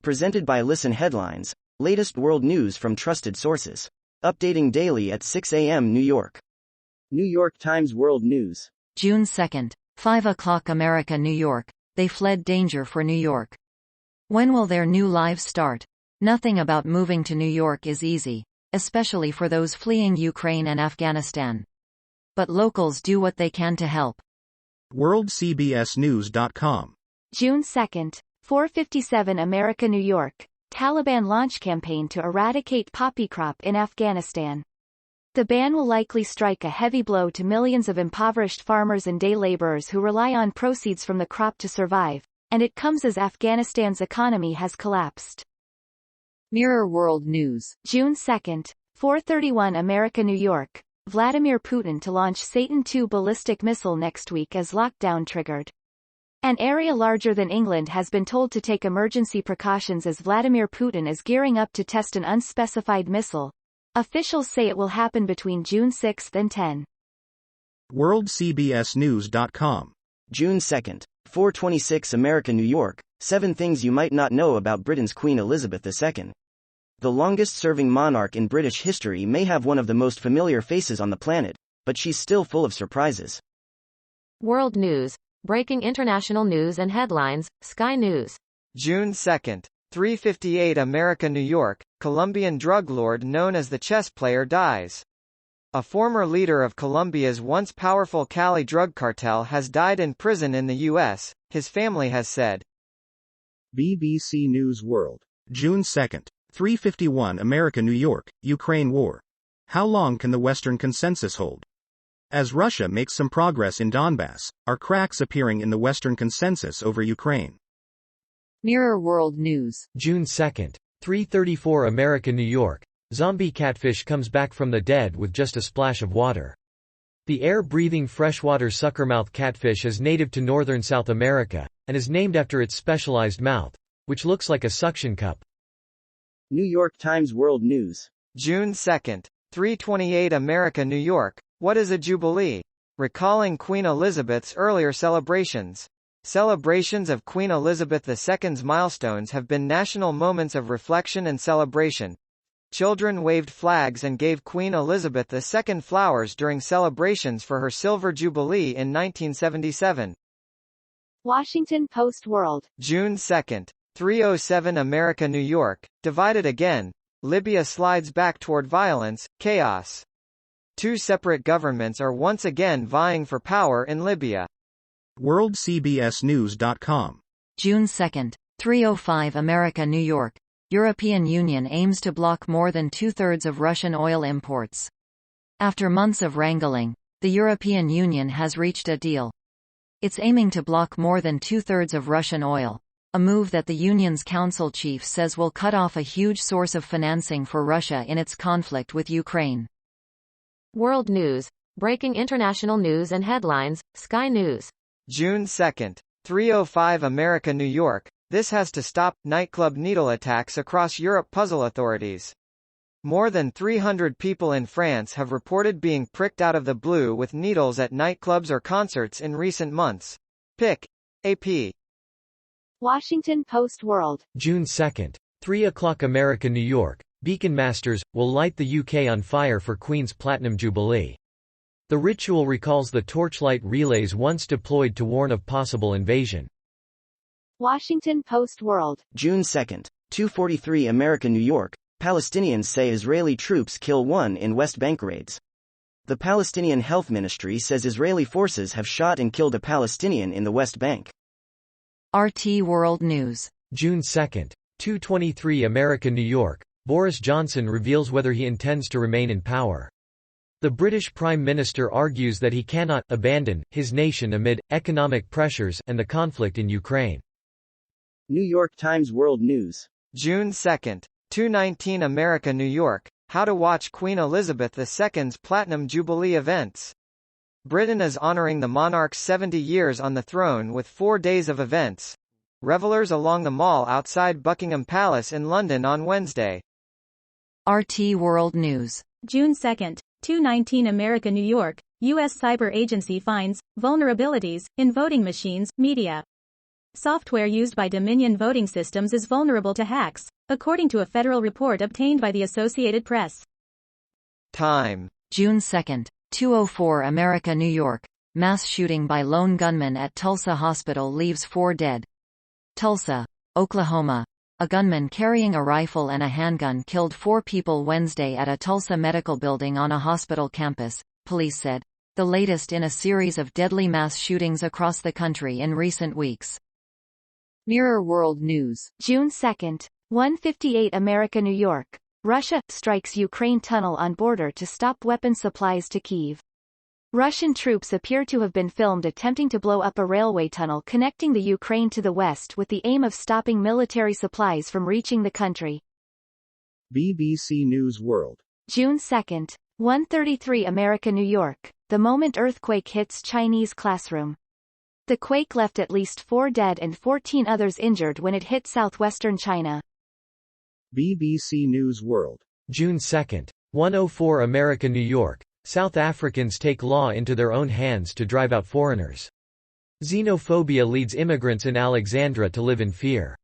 Presented by Listen Headlines, latest world news from trusted sources. Updating daily at 6 a.m. New York. New York Times World News. June 2nd, 5 o'clock America, New York. They fled danger for New York. When will their new lives start? Nothing about moving to New York is easy, especially for those fleeing Ukraine and Afghanistan. But locals do what they can to help. WorldCBSNews.com. June 2nd, 4:57 America, New York. Taliban launch campaign to eradicate poppy crop in Afghanistan. The ban will likely strike a heavy blow to millions of impoverished farmers and day laborers who rely on proceeds from the crop to survive, and it comes as Afghanistan's economy has collapsed. Mirror World News. June 2nd, 4:31 America, New York. Vladimir Putin to launch Satan II ballistic missile next week as lockdown triggered. An area larger than England has been told to take emergency precautions as Vladimir Putin is gearing up to test an unspecified missile. Officials say it will happen between June 6 and 10. WorldCBSNews.com. June 2nd, 4:26 America, New York. 7 things you might not know about Britain's Queen Elizabeth II. The longest-serving monarch in British history may have one of the most familiar faces on the planet, but she's still full of surprises. World News. Breaking international news and headlines, Sky News. June 2nd, 3:58 America, New York. Colombian drug lord known as the chess player dies. A former leader of Colombia's once powerful Cali drug cartel has died in prison in the U.S., his family has said. BBC News World. June 2nd, 3:51 America, New York. Ukraine war. How long can the Western consensus hold? As Russia makes some progress in Donbass, are cracks appearing in the Western consensus over Ukraine? Mirror World News. June 2nd, 3:34 America, New York. Zombie catfish comes back from the dead with just a splash of water. The air-breathing freshwater suckermouth catfish is native to northern South America, and is named after its specialized mouth, which looks like a suction cup. New York Times World News. June 2nd, 3:28 America, New York. What is a jubilee? Recalling Queen Elizabeth's earlier celebrations. Celebrations of Queen Elizabeth II's milestones have been national moments of reflection and celebration. Children waved flags and gave Queen Elizabeth II flowers during celebrations for her Silver Jubilee in 1977. Washington Post World. June 2nd, 3:07 America, New York. Divided again. Libya slides back toward violence, chaos. 2 separate governments are once again vying for power in Libya. WorldCBSNews.com. June 2nd, 3:05 America, New York. European Union aims to block more than 2/3 of Russian oil imports. After months of wrangling, the European Union has reached a deal. It's aiming to block more than 2/3 of Russian oil, a move that the Union's council chief says will cut off a huge source of financing for Russia in its conflict with Ukraine. World News. Breaking international news and headlines, Sky News. June 2nd, 3:05 America, New York. This has to stop. Nightclub needle attacks across Europe puzzle authorities. More than 300 people in France have reported being pricked out of the blue with needles at nightclubs or concerts in recent months. Pic. AP. Washington Post World. June 2nd, 3 o'clock America, New York. Beacon Masters will light the UK on fire for Queen's Platinum Jubilee. The ritual recalls the torchlight relays once deployed to warn of possible invasion. Washington Post World. June 2nd, 2:43 America, New York. Palestinians say Israeli troops kill 1 in West Bank raids. The Palestinian Health Ministry says Israeli forces have shot and killed a Palestinian in the West Bank. RT World News. June 2nd, 2:23 America, New York. Boris Johnson reveals whether he intends to remain in power. The British Prime Minister argues that he cannot abandon his nation amid economic pressures and the conflict in Ukraine. New York Times World News. June 2nd, 2:19 America, New York. How to watch Queen Elizabeth II's Platinum Jubilee events. Britain is honoring the monarch's 70 years on the throne with 4 days of events. Revelers along the Mall outside Buckingham Palace in London on Wednesday. RT World News. June 2nd, 2:19 America, New York. U.S. Cyber Agency finds vulnerabilities in voting machines, media. Software used by Dominion voting systems is vulnerable to hacks, according to a federal report obtained by the Associated Press. Time. June 2, 2:04 America, New York. Mass shooting by lone gunman at Tulsa hospital leaves 4 dead. Tulsa, Oklahoma. A gunman carrying a rifle and a handgun killed 4 people Wednesday at a Tulsa medical building on a hospital campus, police said, the latest in a series of deadly mass shootings across the country in recent weeks. Mirror World News. June 2, 1:58 America, New York. Russia strikes Ukraine tunnel on border to stop weapon supplies to Kyiv. Russian troops appear to have been filmed attempting to blow up a railway tunnel connecting the Ukraine to the west with the aim of stopping military supplies from reaching the country. BBC News World. June 2, 1:33 America, New York. The moment earthquake hits Chinese classroom. The quake left at least 4 dead and 14 others injured when it hit southwestern China. BBC News World. June 2, 1:04 America, New York. South Africans take law into their own hands to drive out foreigners. Xenophobia leads immigrants in Alexandra to live in fear.